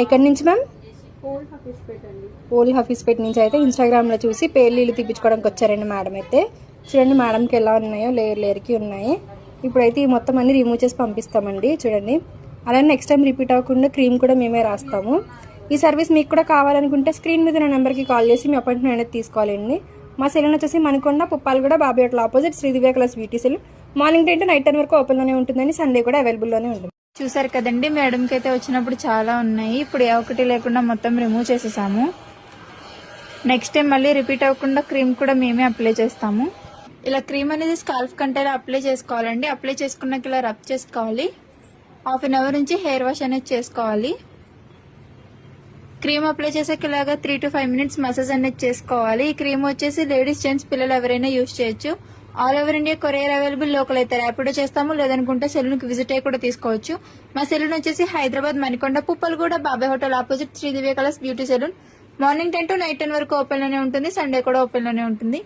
ఎక్కడి నుంచి ma'am? Old Hafeezpet నుంచి అయితే ఇన్స్టాగ్రామ్లో చూసి పేర్లు తీపించుకోవడానికి వచ్చారండి మేడం అయితే. చూడండి మేడంకి ఎలా ఉన్నాయో, లేయర్కి ఉన్నాయి. ఇప్పుడైతే ఈ మొత్తం అన్ని రిమూవ్ చేసి పంపిస్తామండి. చూడండి, అలానే నెక్స్ట్ టైం రిపీట్ అవ్వకుండా క్రీమ్ కూడా మేమే రాస్తాము. ఈ సర్వీస్ మీకు కూడా కావాలనుకుంటే స్క్రీన్ మీద నా నెంబర్కి కాల్ చేసి మీ అపాయింట్మెంట్ అనేది తీసుకోవాలండి. మా సెలూన్ వచ్చేసి Manikonda Puppalaguda Bobby hotel opposite Sridivya class beauty salon. Morning 10 to night 10 వరకు ఓపెన్లోనే ఉంటుందని, సండే కూడా అవైలబుల్లోనే ఉంటుంది. చూసారు కదండి, మేడంకి అయితే వచ్చినప్పుడు చాలా ఉన్నాయి. ఇప్పుడు ఏ ఒక్కటి లేకుండా మొత్తం రిమూవ్ చేసేసాము. నెక్స్ట్ టైం మళ్ళీ రిపీట్ అవ్వకుండా క్రీమ్ కూడా మేమే అప్లై చేస్తాము. ఇలా క్రీమ్ అనేది స్కాల్ఫ్ కంటేలా అప్లై చేసుకోవాలండి. అప్లై చేసుకున్నాక ఇలా రబ్ చేసుకోవాలి. హాఫ్ అన్ అవర్ నుంచి హెయిర్ వాష్ అనేది చేసుకోవాలి. క్రీమ్ అప్లై చేసాక ఇలాగా 3 to 5 minutes మసాజ్ అనేది చేసుకోవాలి. ఈ క్రీమ్ వచ్చేసి లేడీస్, జెంట్స్, పిల్లలు ఎవరైనా యూజ్ చేయొచ్చు. All over India courier available. Local అయితే ర్యాపిడో చేస్తాము, లేదనుకుంటే సెలూన్ కి విజిట్ అయ్యి కూడా తీసుకోవచ్చు. మా సెలూన్ వచ్చేసి Hyderabad Manikonda Puppalaguda Bobby hotel opposite Sridivya colours beauty salon. Morning 10 to night 10 వరకు ఓపెన్ లోనే ఉంటుంది. సండే కూడా ఓపెన్ లోనే ఉంటుంది.